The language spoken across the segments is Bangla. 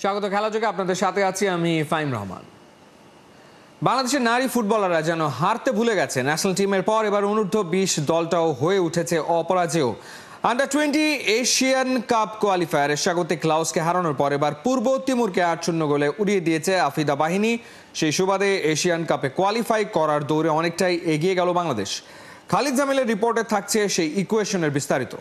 স্বাগত খেলাযোগে আপনাদের সাথে আছি আমি ফাইম রহমান। বাংলাদেশের নারী ফুটবলাররা যেন হারতে ভুলে গেছে। ন্যাশনাল টিমের পর এবার অনূর্ধ্ব-20 দলটাও হয়ে উঠেছে অপরাজেয়। আন্ডার-20 এশিয়ান কাপ কোয়ালিফায়ারে স্বাগতিক লাওসকে হারানোর পর এবার পূর্ব তিমুরকে 8-0 গোলে উড়িয়ে দিয়েছে আফিদা বাহিনী। সেই সুবাদে এশিয়ান কাপে কোয়ালিফাই করার দৌড়ে অনেকটাই এগিয়ে গেল বাংলাদেশ। খালিদ জামিলের রিপোর্টে থাকছে সেই ইকুয়েশনের বিস্তারিত।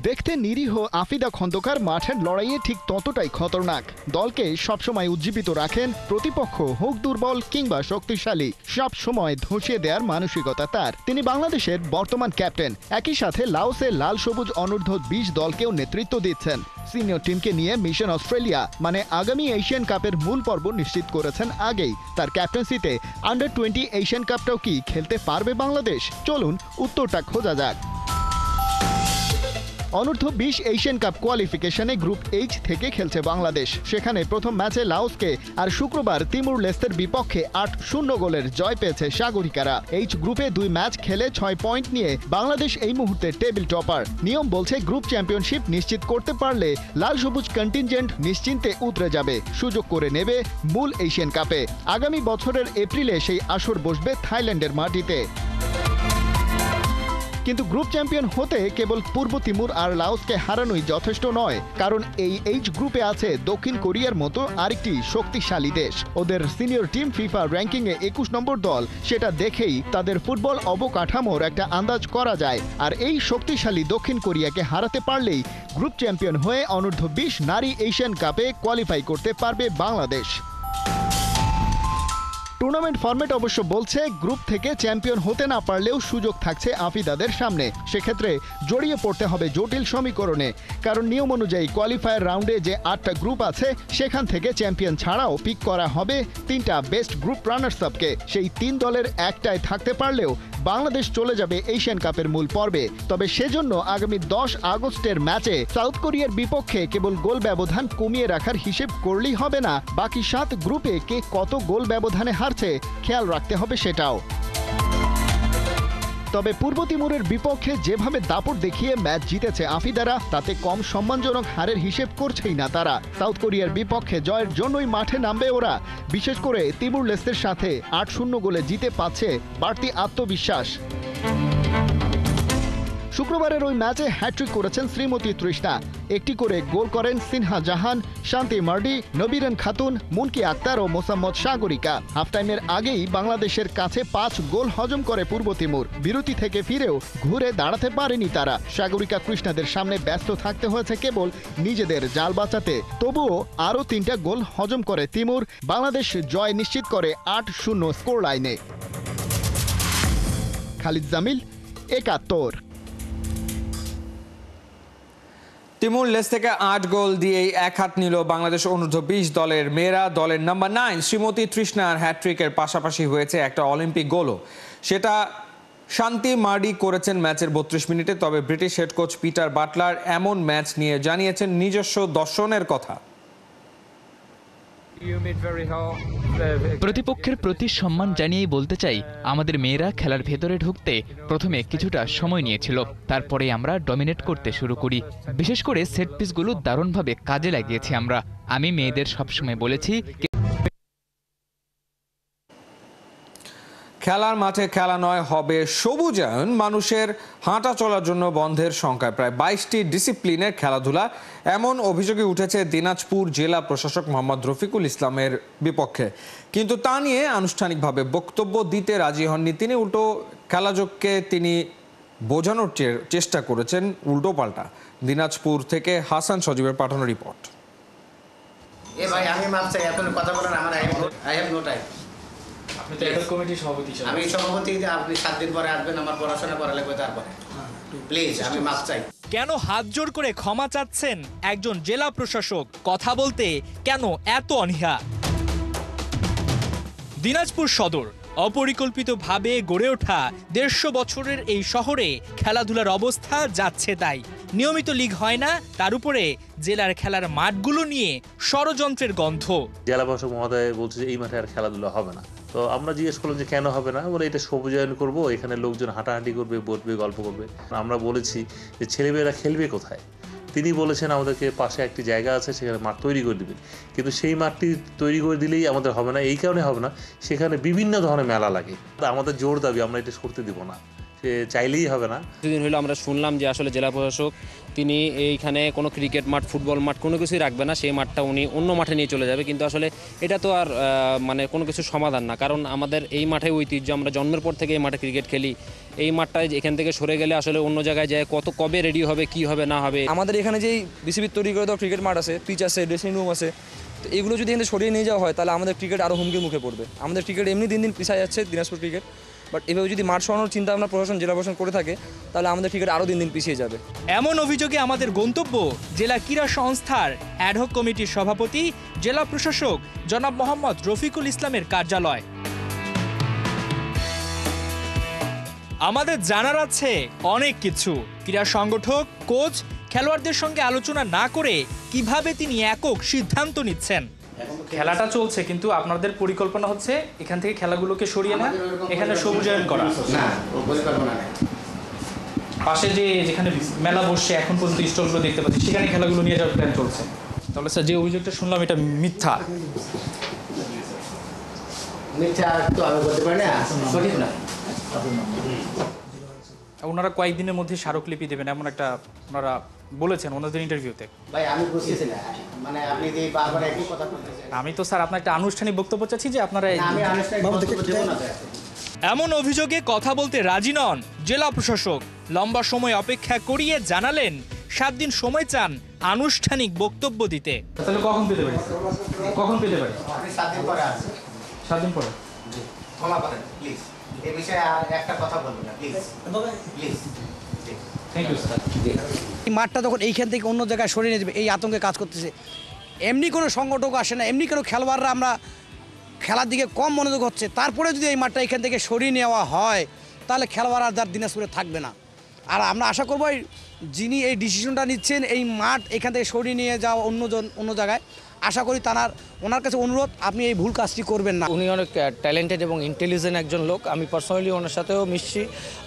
দেখতে নিরীহ আফিদা খন্দকার মাঠের লড়াইয়ে ঠিক ততটাই খতরনাক। দলকে সবসময় উজ্জীবিত রাখেন, প্রতিপক্ষ হোক দুর্বল কিংবা শক্তিশালী সব সময় ধসিয়ে দেওয়ার মানসিকতা তার। তিনি বাংলাদেশের বর্তমান ক্যাপ্টেন, একই সাথে লাওসের লাল সবুজ অনূর্ধ্ব-20 দলকেও নেতৃত্ব দিচ্ছেন। সিনিয়র টিমকে নিয়ে মিশন অস্ট্রেলিয়া মানে আগামী এশিয়ান কাপের মূল পর্ব নিশ্চিত করেছেন আগেই। তার ক্যাপ্টেন্সিতে আন্ডার-20 এশিয়ান কাপটাও কি খেলতে পারবে বাংলাদেশ? চলুন উত্তরটা খোঁজা যাক। অনূর্ধ্ব-20 এশিয়ান কাপ কোয়ালিফিকেশনে গ্রুপ এইচ থেকে খেলছে বাংলাদেশ। সেখানে প্রথম ম্যাচে লাওসকে আর শুক্রবার তিমুর লেস্তের বিপক্ষে 8-0 গোলের জয় পেয়েছে সাগরিকারা। এইচ গ্রুপে 2 ম্যাচ খেলে 6 পয়েন্ট নিয়ে বাংলাদেশ এই মুহূর্তে টেবিল টপার। নিয়ম বলছে গ্রুপ চ্যাম্পিয়নশিপ নিশ্চিত করতে পারলে লাল সবুজ কন্টিনজেন্ট নিশ্চিন্তে উতরে যাবে, সুযোগ করে নেবে মূল এশিয়ান কাপে। আগামী বছরের এপ্রিলে সেই আসর বসবে থাইল্যান্ডের মাটিতে। কিন্তু গ্রুপ চ্যাম্পিয়ন হতে কেবল পূর্ব তিমুর আর লাওসকে হারানোই যথেষ্ট নয়, কারণ এই এইচ গ্রুপে আছে দক্ষিণ কোরিয়ার মতো আরেকটি শক্তিশালী দেশ। ওদের সিনিয়র টিম ফিফা র্যাঙ্কিংয়ে 21 নম্বর দল, সেটা দেখেই তাদের ফুটবল অবকাঠামোর একটা আন্দাজ করা যায়। আর এই শক্তিশালী দক্ষিণ কোরিয়াকে হারাতে পারলেই গ্রুপ চ্যাম্পিয়ন হয়ে অনূর্ধ্ব-20 নারী এশিয়ান কাপে কোয়ালিফাই করতে পারবে বাংলাদেশ। টুর্নামেন্ট ফরম্যাট অবশ্য বলছে গ্রুপ থেকে চ্যাম্পিয়ন হতে না পারলেও সুযোগ থাকছে আফিদাদের সামনে। সেক্ষেত্রে জড়িয়ে পড়তে হবে জটিল সমীকরণে, কারণ নিয়ম অনুযায়ী কোয়ালিফায়ার রাউন্ডে যে 8টা গ্রুপ আছে সেখান থেকে চ্যাম্পিয়ন ছাড়াও পিক করা হবে 3টা বেস্ট গ্রুপ রানার্স আপকে। সেই 3 দলের একটায় থাকতে পারলেও বাংলাদেশ চলে যাবে এশিয়ান কাপের মূল পর্বে। তবে সেজন্য আগামী 10 আগস্টের ম্যাচে সাউথ কোরিয়ার বিপক্ষে কেবল গোল ব্যবধান কমিয়ে রাখার হিসেব করলেই হবে না, বাকি 7 গ্রুপে কে কত গোল ব্যবধানে হারছে খেয়াল রাখতে হবে সেটাও। তবে পূর্ব তিমুরের বিপক্ষে যেভাবে দাপট দেখিয়ে ম্যাচ জিতেছে আফিদারা, তাতে কম সম্মানজনক হারের হিসেব করছেই না তারা। সাউথ কোরিয়ার বিপক্ষে জয়ের জন্যই মাঠে নামবে ওরা। বিশেষ করে তিমুর লেস্তের সাথে 8-0 গোলে জিতে পাচ্ছে বাড়তি আত্মবিশ্বাস। শুক্রবারের ওই ম্যাচে হ্যাট্রিক করেছেন শ্রীমতী তৃষ্ণা। একটি করে গোল করেন সিনহা জাহান, শান্তি মার্ডি, নবীরন খাতুন, মুনকি আক্তার ও মোসাম্মদ সাগরিকা। হাফ টাইমের আগেই বাংলাদেশের কাছে 5 গোল হজম করে পূর্ব তিমুর। বিরতি থেকে ফিরেও ঘুরে দাঁড়াতে পারেনি তারা। সাগরিকা কৃষ্ণাদের সামনে ব্যস্ত থাকতে হয়েছে কেবল নিজেদের জাল বাঁচাতে। তবুও আরও 3টা গোল হজম করে তিমুর। বাংলাদেশ জয় নিশ্চিত করে 8-0 স্কোর লাইনে। খালিদ জামিল, 71। তিমুর লেস্ত থেকে 8 গোল দিয়েই এক হাত নিল বাংলাদেশ অনূর্ধ্ব-20 দলের মেয়েরা। দলের নাম্বার 9 শ্রীমতী তৃষ্ণার হ্যাট্রিকের পাশাপাশি হয়েছে একটা অলিম্পিক গোলও। সেটা শান্তি মার্ডি করেছেন ম্যাচের 32 মিনিটে। তবে British head coach Peter Butler এমন ম্যাচ নিয়ে জানিয়েছেন নিজস্ব দর্শনের কথা। প্রতিপক্ষের প্রতি সম্মান জানিয়েই বলতে চাই, আমাদের মেয়েরা খেলার ভেতরে ঢুকতে প্রথমে কিছুটা সময় নিয়েছিল, তারপরে আমরা ডমিনেট করতে শুরু করি। বিশেষ করে সেট পিসগুলো দারুণভাবে কাজে লাগিয়েছি আমরা। আমি মেয়েদের সবসময় বলেছি, খেলার মাঠে খেলা নয়, হবে সবুজায়ন। মানুষের হাঁটা চলার জন্য বন্ধের সংখ্যায় প্রায় 22টি ডিসিপ্লিনের খেলাধুলা, এমন অভিযোগে উঠেছে দিনাজপুর জেলা প্রশাসক মোহাম্মদ রফিকুল ইসলামের বিপক্ষে। কিন্তু তা নিয়ে আনুষ্ঠানিকভাবে বক্তব্য দিতে রাজি হননি তিনি। উল্টো খেলাযোগকে তিনি বোঝানোর চেষ্টা করেছেন উল্টো পাল্টা। দিনাজপুর থেকে হাসান সজীবের পাঠানো রিপোর্ট। আমি সভাপতি, আপনি 7 দিন পরে আসবেন, আমার পড়াশোনা করা লাগবে, তারপরে প্লিজ আমি মাপ চাই। কেন হাত জোর করে ক্ষমা চাচ্ছেন একজন জেলা প্রশাসক? কথা বলতে কেন এত অনীহা? দিনাজপুর সদর অপরিকল্পিতভাবে গড়ে ওঠা 150 বছরের এই শহরে খেলাধুলার অবস্থা যাচ্ছে তাই। নিয়মিত লিগ হয় না, তার উপরে জেলার খেলার মাঠগুলো নিয়ে ষড়যন্ত্রের গন্ধ। জেলা প্রশাসক মহোদয় বলছে যে এই মাঠে আর খেলাধুলা হবে না। তো আমরা জিজ্ঞেস করলাম যে কেন হবে না? বলে এটা সবুজায়ন করবো, এখানে লোকজন হাঁটাহাঁটি করবে, বসবে, গল্প করবে। আমরা বলেছি যে ছেলেমেয়েরা খেলবে কোথায়? তিনি বলেছেন আমাদেরকে পাশে একটি জায়গা আছে, সেখানে মাঠ তৈরি করে দিবেন। কিন্তু সেই মাঠটি তৈরি করে দিলেই আমাদের হবে না, এই কারণে হবে না, সেখানে বিভিন্ন ধরনের মেলা লাগে। আমাদের জোর দাবি, আমরা এটা করতে দিব না, সে চাইলেই হবে না। কিছুদিন হলো আমরা শুনলাম যে আসলে জেলা প্রশাসক তিনি এইখানে কোনো ক্রিকেট মাঠ, ফুটবল মাঠ কোনো কিছুই রাখবে না, সেই মাঠটা উনি অন্য মাঠে নিয়ে চলে যাবে। কিন্তু আসলে এটা তো আর মানে কোনো কিছু সমাধান না, কারণ আমাদের এই মাঠে ঐতিহ্য, আমরা জন্মের পর থেকে এই মাঠে ক্রিকেট খেলি। এই মাঠটায় এখান থেকে সরে গেলে আসলে অন্য জায়গায় যায় কবে রেডি হবে, কি হবে না হবে। আমাদের এখানে যেই বিসিবির তৈরি করে দেওয়া ক্রিকেট মাঠ আছে, পিচ আছে, ড্রেসিং রুম আছে, তো এগুলো যদি এখানে সরিয়ে নিয়ে যাওয়া হয় তাহলে আমাদের ক্রিকেট আরও হুমকির মুখে পড়বে। আমাদের ক্রিকেট এমনি দিন দিন পিছিয়ে যাচ্ছে, দিনাজপুর ক্রিকেট, বাট এভাবে যদি মাঠ সরানোর চিন্তা ভাবনা প্রশাসন, জেলা প্রশাসন করে থাকে তাহলে আমাদের ক্রিকেট আরও দিন দিন পিছিয়ে যাবে। এমন অভিযোগে আমাদের গন্তব্য জেলা ক্রীড়া সংস্থার অ্যাডহক কমিটির সভাপতি জেলা প্রশাসক জনাব মোহাম্মদ রফিকুল ইসলামের কার্যালয়। আমাদের জানার আছে অনেক কিছু। ক্রীড়া সংগঠক, কোচ, খেলোয়াড়দের সঙ্গে আলোচনা না করে কিভাবে তিনি একক সিদ্ধান্ত নিচ্ছেন। খেলাটা চলছে, কিন্তু আপনাদের পরিকল্পনা হচ্ছে এখান থেকে খেলাগুলোকে সরিয়ে না, এখানে সবুজায়ন করা। না, ও পরিকল্পনা নেই। পাশে যেখানে মেলা বসছে এখন পর্যন্ত স্টলগুলো দেখতে পাচ্ছি, সেখানে খেলাগুলো নিয়ে যাওয়ার প্ল্যান চলছে। তাহলে স্যার যে অভিযোগটা শুনলাম এটা মিথ্যা। মিথ্যা তো আমি বলতে পারি না, সঠিক না। ওনারা কয়েকদিনের মধ্যে স্মারকলিপি দেবেন এমন একটা ওনারা বলেছেন ওনাদের ইন্টারভিউতে। ভাই আমি বুঝতেছি না, মানে আপনি যে বারবার একই কথা বলতেছেন। আমি তো স্যার আপনার একটা আনুষ্ঠানিক বক্তব্য চাচ্ছি যে আপনারা আমি আনুষ্ঠানিক বক্তব্য দেব না। এমন অভিযোগে কথা বলতে রাজি নন জেলা প্রশাসক। লম্বা সময় অপেক্ষা করিয়ে জানালেন 7 দিন সময় চান আনুষ্ঠানিক বক্তব্য দিতে। তাহলে কখন পেতে পারি? কখন পেতে পারি? আপনি 7 দিন পরে আসবেন। 7 দিন পরে। ক্ষমা করেন প্লিজ, এই বিষয়ে আর একটা কথা বলবেন না please, please. Thank you sir. এই মাঠটা যখন এইখান থেকে অন্য জায়গায় সরিয়ে নিয়ে যাবে, এই আতঙ্কে কাজ করতেছে। এমনি কোনো সংগঠক আসে না, এমনি কোনো খেলোয়াড়রা আমরা খেলার দিকে কম মনোযোগ হচ্ছে, তারপরে যদি এই মাঠটা এখান থেকে সরিয়ে নেওয়া হয় তাহলে খেলোয়াড় আর যার দিনাজপুরে থাকবে না। আর আমরা আশা করবো যিনি এই ডিসিশনটা নিচ্ছেন, এই মাঠ এখান থেকে সরিয়ে নিয়ে যাওয়া অন্য জায়গায়, আশা করি ওনার কাছে অনুরোধ আপনি এই ভুল কাজটি করবেন না। উনি অনেক ট্যালেন্টেড এবং ইন্টেলিজেন্ট একজন লোক। আমি পার্সোনালি ওনার সাথেও মিশছি,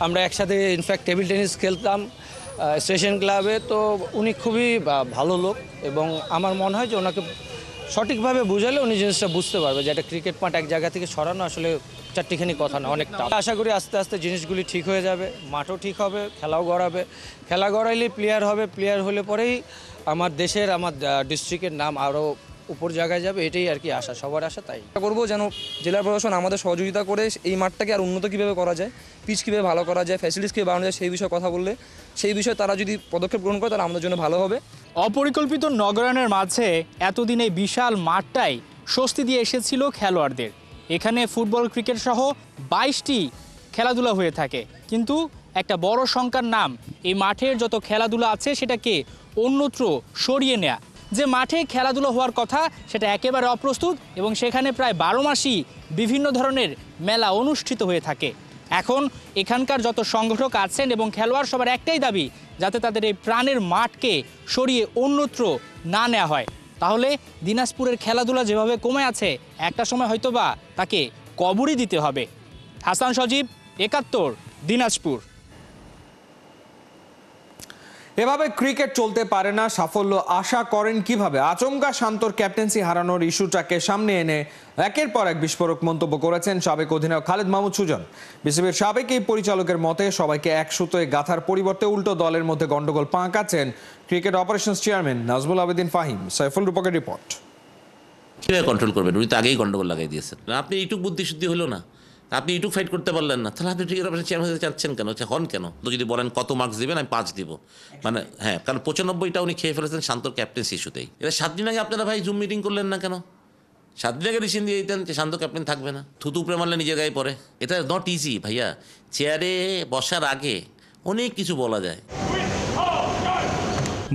আমরা একসাথে ইনফ্যাক্ট টেবিল টেনিস খেলতাম স্টেশন ক্লাবে। তো উনি খুবই ভালো লোক এবং আমার মনে হয় যে ওনাকে সঠিকভাবে বুঝালে উনি জিনিসটা বুঝতে পারবে যে একটা ক্রিকেট মাঠ এক জায়গা থেকে সরানো আসলে চারটিখানি কথা না, অনেকটা। আশা করি আস্তে আস্তে জিনিসগুলি ঠিক হয়ে যাবে, মাঠও ঠিক হবে, খেলাও গড়াবে। খেলা গড়াইলে প্লেয়ার হবে, প্লেয়ার হলে পরেই আমার দেশের, আমার ডিস্ট্রিক্টের নাম আরও উপর জায়গায় যাবে, এটাই আর কি আশা, সবার আশা। তাই করবো যেন জেলা প্রশাসন আমাদের সহযোগিতা করে এই মাঠটাকে আর উন্নত কীভাবে করা যায়, পিচ কীভাবে ভালো করা যায়, ফ্যাসিলিটিস কীভাবে বাড়ানো যায়, সেই বিষয়ে কথা বললে, সেই বিষয়ে তারা যদি পদক্ষেপ গ্রহণ করে তাহলে আমাদের জন্য ভালো হবে। অপরিকল্পিত নগরায়নের মাঝে এতদিন এই বিশাল মাঠটাই স্বস্তি দিয়ে এসেছিল খেলোয়াড়দের। এখানে ফুটবল, ক্রিকেট সহ 22টি খেলাধুলা হয়ে থাকে, কিন্তু একটা বড় শঙ্কার নাম এই মাঠের যত খেলাধুলা আছে সেটাকে অন্যত্র সরিয়ে নেয়া। যে মাঠে খেলাধুলা হওয়ার কথা সেটা একেবারে অপ্রস্তুত এবং সেখানে প্রায় 12 মাসই বিভিন্ন ধরনের মেলা অনুষ্ঠিত হয়ে থাকে। এখন এখানকার যত সংগঠক আছেন এবং খেলোয়াড় সবার একটাই দাবি, যাতে তাদের এই প্রাণের মাঠকে সরিয়ে অন্যত্র না নেওয়া হয়। তাহলে দিনাজপুরের খেলাধুলা যেভাবে কমে আছে, একটা সময় হয়তোবা তাকে কবরই দিতে হবে। হাসান সজীব, 71, দিনাজপুর। এভাবে ক্রিকেট চলতে পারে না, সাফল্য আশা করেন কিভাবে? আচমকা শান্তর ক্যাপ্টেন্সি হারানোর ইস্যুটাকে সামনে এনে একের পর এক বিস্ফোরক মন্তব্য করেছেন সাবেক অধিনায়ক খালেদ মাহমুদ সুজন। বিসিবির সাবেক এই পরিচালকের মতে সবাইকে এক সুতোয় গাথার পরিবর্তে উল্টো দলের মধ্যে গন্ডগোল পাকাচ্ছেন cricket operations chairman Nazmul Abedin Fahim. Saiful রূপকের রিপোর্ট। কীভাবে কন্ট্রোল করবেন? উনি তো আগেই গন্ডগোল লাগাই দিয়েছেন। আপনি এইটুক বুদ্ধিশুদ্ধি হলো না, আপনি এইটুক ফাইট করতে পারলেন না, তাহলে আপনি ক্রিকেট অপারেশন চেয়ারম্যান হতে চাচ্ছেন কেন? হন কেন? তো যদি বলেন কত মার্কস দিবেন, আমি 5 দিব। মানে হ্যাঁ, কারণ 95টা উনি খেয়ে ফেলেছেন শান্তর ক্যাপ্টেন্সি ইস্যুতেই। এটা 7 দিন আগে আপনারা ভাই জুম মিটিং করলেন না কেন? 7 দিন আগে রিসিন দিয়ে দিতেন যে শান্ত ক্যাপ্টেন থাকবে না। থুতু উপরে মারলে নিজের গায়ে পড়ে। এটা নট ইজি ভাইয়া। চেয়ারে বসার আগে অনেক কিছু বলা যায়।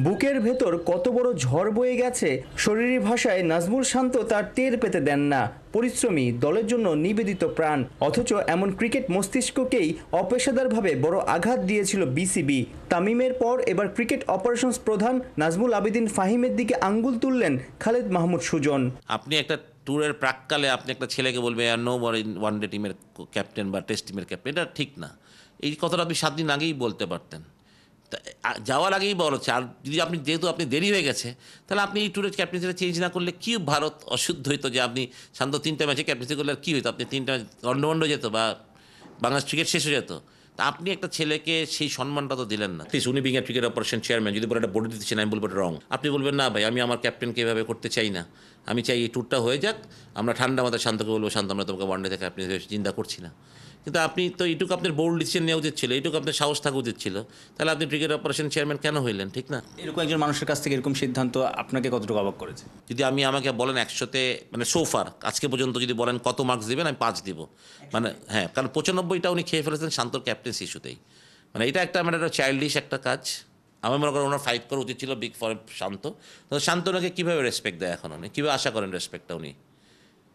বুকের ভেতর কত বড় ঝড় বয়ে গেছে শরীরী ভাষায় নাজমুল শান্ত তার টের পেতে দেন না। পরিশ্রমী, দলের জন্য নিবেদিত প্রাণ, অথচ এমন ক্রিকেট মস্তিষ্ককেই অপেশাদারভাবে বড় আঘাত দিয়েছিল বিসিবি। তামিমের পর এবার ক্রিকেট অপারেশনস প্রধান নাজমুল আবেদিন ফাহিমের দিকে আঙ্গুল তুললেন খালেদ মাহমুদ সুজন। আপনি একটা ট্যুরের প্রাককালে আপনি একটা ছেলেকে বলবে নো ওয়ানডে টিমের ক্যাপ্টেন বা টেস্ট টিমের ক্যাপ্টেন, এটা ঠিক না। এই কথাটা আপনি 7 দিন আগেই বলতে পারতেন। যাওয়ার আগেই বলা হচ্ছে, আর যদি আপনি যেহেতু আপনি দেরি হয়ে গেছে, তাহলে আপনি এই ট্যুরের ক্যাপ্টেন্সিটা চেঞ্জ না করলে কি ভারত অশুদ্ধ হইতো যে আপনি শান্ত 3টা ম্যাচে ক্যাপ্টেন্সি করলে আর কী হইতো? আপনি 3টা ম্যাচ গন্ডমন্ড যেত বা বাংলাদেশ ক্রিকেট শেষ হয়ে যেত। তা আপনি একটা ছেলেকে সেই সম্মানটা তো দিলেন না। প্লিজ, উনি being a cricket operation chairman, যদি বলে একটা বোর্ডে দিচ্ছেন, আমি বলবো রং। আপনি বলবেন না ভাই, আমি আমার ক্যাপ্টেনকে এভাবে করতে চাই না, আমি চাই এই ট্যুরটা হয়ে যাক, আমরা ঠান্ডা মাথায় শান্তকে বলবো, শান্ত আমরা তোমাকে ওয়ান ডেতে ক্যাপ্টেন চিন্তা করছি না। কিন্তু আপনি তো এইটুকু আপনার বোল্ড ডিসিশন নেওয়া উচিত ছিল, এইটুকু আপনার সাহস থাকা উচিত ছিল, তাহলে আপনি ক্রিকেট অপারেশন চেয়ারম্যান কেন হইলেন? ঠিক না? এরকম একজন মানুষের কাছ থেকে এরকম সিদ্ধান্ত আপনাকে কতটুকু অবাক করেছে? যদি আমাকে বলেন 100তে মানে সোফার আজকে পর্যন্ত যদি বলেন কত মার্কস দেবেন, আমি 5 দিব। মানে হ্যাঁ, কারণ 95টা উনি খেয়ে ফেলেছেন শান্তর ক্যাপ্টেন্সি ইস্যুতেই। মানে এটা একটা মানে একটা চাইল্ডিশ একটা কাজ। আমি মনে করি ওনার ফাইট করা উচিত ছিল বিগ ফর শান্ত। তো শান্ত ওনাকে কীভাবে রেসপেক্ট দেয় এখন, উনি কীভাবে আশা করেন রেসপেক্টটা উনি?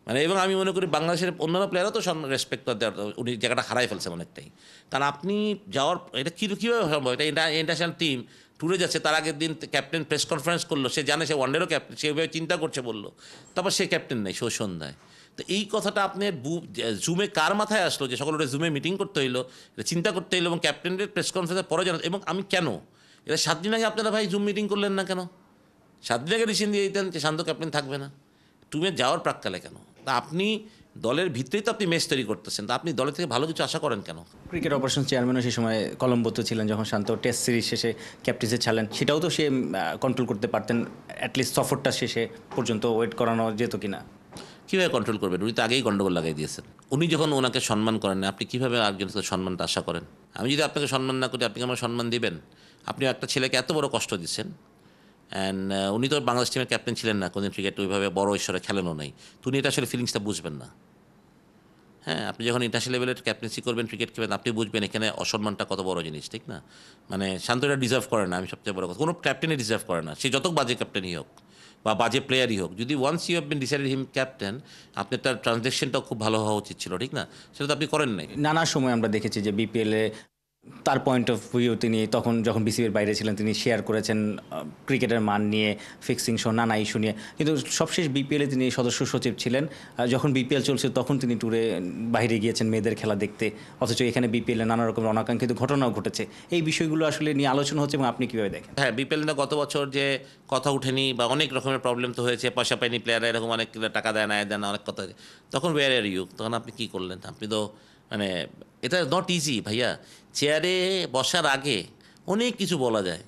মানে এবং আমি মনে করি বাংলাদেশের অন্যান্য প্লেয়ারও তো রেসপেক্ট দেওয়ার, উনি জায়গাটা হারাই ফেলছেন অনেকটাই। কারণ আপনি যাওয়ার এটা কীভাবে সম্ভব? এটা ইন্টারন্যাশনাল টিম ট্যুরে যাচ্ছে, তার আগের দিন ক্যাপ্টেন প্রেস কনফারেন্স করলো, সে জানে সে ওয়ানডেরও ক্যাপ্টেন, সেভাবে চিন্তা করছে বললো, তারপর সে ক্যাপ্টেন নেই সন্ধ্যায়। তো এই কথাটা আপনি জুমে কার মাথায় আসলো যে সকল জুমে মিটিং করতে হইলো, এটা চিন্তা করতে হইলো এবং ক্যাপ্টেনের প্রেস কনফারেন্সের পরে জানা? এবং আমি কেন এটা 7 দিন আগে আপনারা ভাই জুম মিটিং করলেন না কেন? 7 দিন আগে ডিসিশন দিয়ে দিতেন যে শান্ত ক্যাপ্টেন থাকবে না, টুমে যাওয়ার প্রাক্কালে কেন? তা আপনি দলের ভিতরেই তো আপনি ম্যাচ তৈরি করতেছেন, তা আপনি দলের থেকে ভালো কিছু আশা করেন কেন? ক্রিকেট অপারেশন চেয়ারম্যানও সেই সময় কলম্বোতে ছিলেন যখন শান্ত টেস্ট সিরিজ শেষে ক্যাপ্টেন্সি ছাড়লেন, সেটাও তো সে কন্ট্রোল করতে পারতেন, অ্যাটলিস্ট সফরটা শেষে পর্যন্ত ওয়েট করানো যেত কিনা? কীভাবে কন্ট্রোল করবেন? উনি তো আগেই গন্ডগোল লাগাই দিয়েছেন। উনি যখন ওনাকে সম্মান করেন না, আপনি কীভাবে একজনের সম্মানটা আশা করেন? আমি যদি আপনাকে সম্মান না করি, আপনি কি আমার সম্মান দিবেন? আপনি একটা ছেলেকে এত বড় কষ্ট দিচ্ছেন, অ্যান্ড উনি তো বাংলাদেশ টিমের ক্যাপ্টেন ছিলেন না, কোনদিন ক্রিকেট ওইভাবে বড় ঈশ্বরে খেলেনও নাই, তো উনি এটা আসলে ফিলিংসটা বুঝবেন না। হ্যাঁ, আপনি যখন ইন্টারন্যাশনাল লেভেলের ক্যাপ্টেন্সি করবেন, ক্রিকেট খেলবেন, আপনি বুঝবেন এখানে অসম্মানটা কত বড় জিনিস, ঠিক না? মানে শান্ত এটা ডিজার্ভ করে না, আমি সবচেয়ে বড় কথা, কোনো ক্যাপ্টেনই ডিজার্ভ করে না, সে যত বাজে ক্যাপ্টেনই হোক বা বাজে প্লেয়ারই হোক। যদি once you have been decided him captain, আপনার তার ট্রানজ্যাকশনটাও খুব ভালো হওয়া উচিত ছিল, ঠিক না? সেটা তো আপনি করেন নাই। নানা সময় আমরা দেখেছি যে বিপিএলে তার পয়েন্ট অফ ভিউ তিনি তখন যখন বিসিবির বাইরে ছিলেন তিনি শেয়ার করেছেন ক্রিকেটের মান নিয়ে, ফিক্সিং সহ নানা ইস্যু নিয়ে, কিন্তু সবশেষ বিপিএলে তিনি সদস্য সচিব ছিলেন। যখন বিপিএল চলছে তখন তিনি ট্যুরে বাইরে গিয়েছেন মেয়েদের খেলা দেখতে, অথচ এখানে বিপিএলে নানা রকমের অনাকাঙ্ক্ষিত ঘটনাও ঘটেছে। এই বিষয়গুলো আসলে নিয়ে আলোচনা হচ্ছে এবং আপনি কীভাবে দেখেন? হ্যাঁ, বিপিএল না গত বছর যে কথা উঠেনি বা অনেক রকমের প্রবলেম তো হয়েছে, পয়সা পায়নি প্লেয়াররা, এরকম অনেক টাকা দেয় না দেয় না অনেক কথা, তখন ওয়ার আর ইউ, তখন আপনি কী করলেন? আপনি তো মানে এটা নট ইজি ভাইয়া। চেয়ারে বসার আগে অনেক কিছু বলা যায়,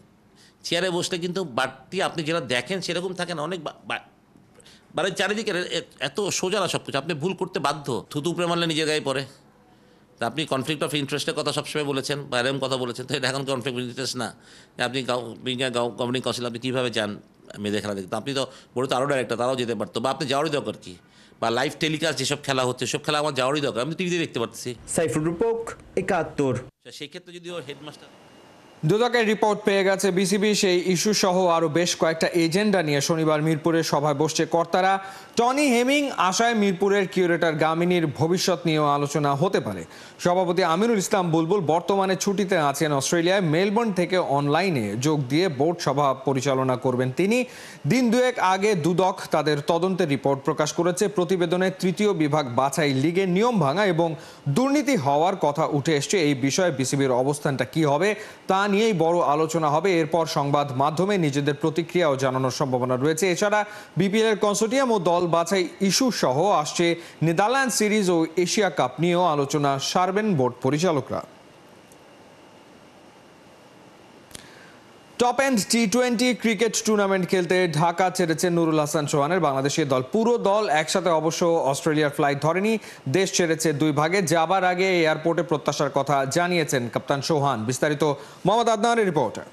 চেয়ারে বসলে কিন্তু বাড়তি আপনি যেটা দেখেন সেরকম থাকে না, অনেক মানে চারিদিকে এত সোজা না সব কিছু, আপনি ভুল করতে বাধ্য। থুতু উপরে মারলে নিজের গায়ে পড়ে। তা আপনি কনফ্লিক্ট অফ ইন্টারেস্টের কথা সবসময় বলেছেন বা এরকম কথা বলেছেন, তো এটা এখন কনফ্লিক্ট অফ ইন্টারেস্ট না। আপনি গভর্নিং কাউন্সিল আপনি কীভাবে যান মেয়েদের খেলা দেখতে? আপনি তো বড় তো আরও ডাইরেক্টর, তারাও যেতে পারতো, বা আপনি যাওয়ারই দরকার কি? বা লাইভ টেলিকাস্ট যেসব খেলা হচ্ছে সব খেলা আমার যাওয়ারই দরকার, আমি টিভিতে দেখতে পাচ্ছি। সাইফুল রূপক, 71। সেই ক্ষেত্রে যদি ওর হেডমাস্টার দুদকের রিপোর্ট পেয়ে গেছে বিসিবি। সেই ইস্যু সহ আরও বেশ কয়েকটা এজেন্ডা নিয়ে শনিবার মিরপুরের সভায় বসছে কর্তারা। টনি হেমিং আশায় মিরপুরের কিউরেটর গামিনীর ভবিষ্যৎ নিয়েও আলোচনা হতে পারে। সভাপতি আমিনুল ইসলাম বুলবুল বর্তমানে ছুটিতে আছেন অস্ট্রেলিয়ায়। মেলবোর্ন থেকে অনলাইনে যোগ দিয়ে বোর্ড সভা পরিচালনা করবেন তিনি। দিন দুয়েক আগে দুদক তাদের তদন্তের রিপোর্ট প্রকাশ করেছে। প্রতিবেদনে তৃতীয় বিভাগ বাছাই লিগের নিয়ম ভাঙা এবং দুর্নীতি হওয়ার কথা উঠে এসছে। এই বিষয়ে বিসিবির অবস্থানটা কি হবে তা নিয়েই বড় আলোচনা হবে। এরপর সংবাদ মাধ্যমে নিজেদের প্রতিক্রিয়াও জানানোর সম্ভাবনা রয়েছে। এছাড়া বিপিএল এর কনসোর্টিয়াম ও দল বাছাই ইস্যু সহ আসছে নেদারল্যান্ড সিরিজ ও এশিয়া কাপ নিয়েও আলোচনা সারবেন বোর্ড পরিচালকরা। টপ এন্ড টি20 ক্রিকেট টুর্নামেন্ট খেলতে ঢাকা ছেড়েছে নুরুল হাসান সোহানের বাংলাদেশের দল। পুরো দল একসাথে অবশ্য অস্ট্রেলিয়ার ফ্লাইট ধরেনি, দেশ ছেড়েছে দুই ভাগে। যাবার আগে এয়ারপোর্টে প্রত্যাশার কথা জানিয়েছেন কাপ্তান সোহান। বিস্তারিত মোহাম্মদ আদনানের রিপোর্টে।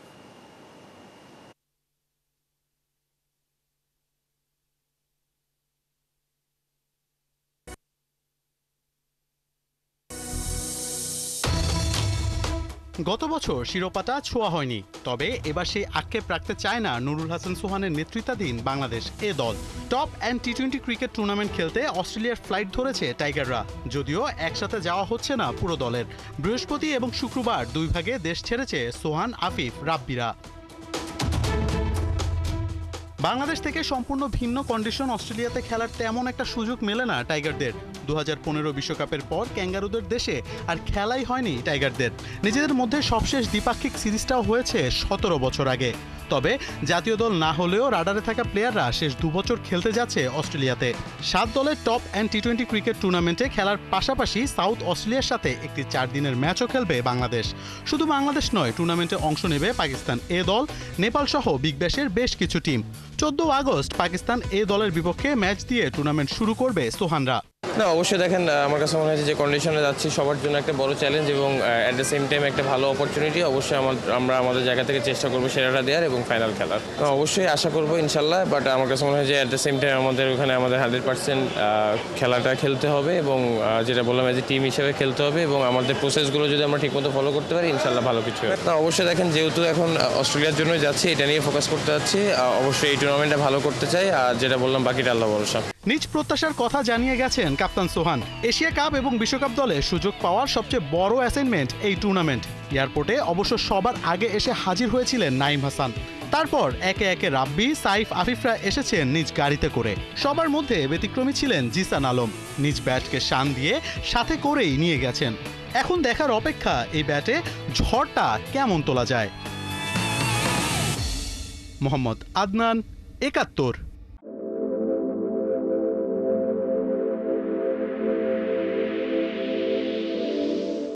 গত বছর শিরোপাটা ছোঁয়া হয়নি, তবে এবার সেই আক্ষেপ রাখতে চায় না নুরুল হাসান সোহানের নেতৃত্বাধীন বাংলাদেশ এ দল। Top and T20 cricket tournament খেলতে অস্ট্রেলিয়ার ফ্লাইট ধরেছে টাইগাররা, যদিও একসাথে যাওয়া হচ্ছে না পুরো দলের। বৃহস্পতি এবং শুক্রবার দুই ভাগে দেশ ছেড়েছে সোহান, আফিফ, রাব্বিরা। বাংলাদেশ থেকে সম্পূর্ণ ভিন্ন কন্ডিশন অস্ট্রেলিয়াতে খেলার তেমন একটা সুযোগ মেলে না টাইগারদের। 2015 বিশ্বকাপের পর ক্যাঙ্গারুদের দেশে আর খেলাই হয়নি টাইগারদের। নিজেদের মধ্যে সবশেষ দ্বিপাক্ষিক সিরিজটাও হয়েছে 17 বছর আগে। তবে জাতীয় দল না হলেও রাডারে থাকা প্লেয়াররা শেষ 2 বছর খেলতে যাচ্ছে অস্ট্রেলিয়াতে। 7 দলের টপ অ্যান্ড টি20 ক্রিকেট টুর্নামেন্টে খেলার পাশাপাশি সাউথ অস্ট্রেলিয়ার সাথে একটি 4 দিনের ম্যাচও খেলবে বাংলাদেশ। শুধু বাংলাদেশ নয়, টুর্নামেন্টে অংশ নেবে পাকিস্তান এ দল, নেপাল সহ বিগ ব্যাশের বেশ কিছু টিম। 14 আগস্ট পাকিস্তান এ দলের বিপক্ষে ম্যাচ দিয়ে টুর্নামেন্ট শুরু করবে সোহানরা। না, অবশ্যই দেখেন, আমার কাছে মনে হয়েছে যে কন্ডিশনে যাচ্ছি সবার জন্য একটা বড় চ্যালেঞ্জ এবং অ্যাট দ্য সেম টাইম একটা ভালো অপরচুনিটি। অবশ্যই আমরা আমাদের জায়গা থেকে চেষ্টা করবো সেরাটা দেওয়ার এবং ফাইনাল খেলার। অবশ্যই আশা করবো ইনশাল্লাহ, বাট আমার কাছে মনে হয় যে অ্যাট দ্য সেম টাইম আমাদের ওখানে আমাদের 100% খেলাটা খেলতে হবে এবং যেটা বললাম যে টিম হিসেবে খেলতে হবে এবং আমাদের প্রসেসগুলো যদি আমরা ঠিকমতো ফলো করতে পারি ইনশাল্লাহ ভালো কিছু হবে। না, অবশ্যই দেখেন, যেহেতু এখন অস্ট্রেলিয়ার জন্য যাচ্ছি, এটা নিয়ে ফোকাস করতে যাচ্ছি। অবশ্যই এই টুর্নামেন্টটা ভালো করতে চাই, আর যেটা বললাম বাকিটা আল্লাহ ভরসা। নিজ প্রত্যাশার কথা জানিয়ে গেছেন কাপ্তান সোহান। এশিয়া কাপ এবং বিশ্বকাপ দলে সুযোগ পাওয়ার সবচেয়ে বড় অ্যাসাইনমেন্ট এই টুর্নামেন্ট। এয়ারপোর্টে অবশ্য সবার আগে এসে হাজির হয়েছিলেন নাঈম হাসান। তারপর একে একে রাব্বি, সাইফ, আফিফরা এসেছেন নিজ গাড়িতে করে। সবার মধ্যে ব্যতিক্রমী ছিলেন জিসান আলম। নিজ ব্যাটকে শান দিয়ে সাথে করেই নিয়ে গেছেন। এখন দেখার অপেক্ষা এই ব্যাটে ঝড়টা কেমন তোলা যায়। মোহাম্মদ আদনান, ৭১।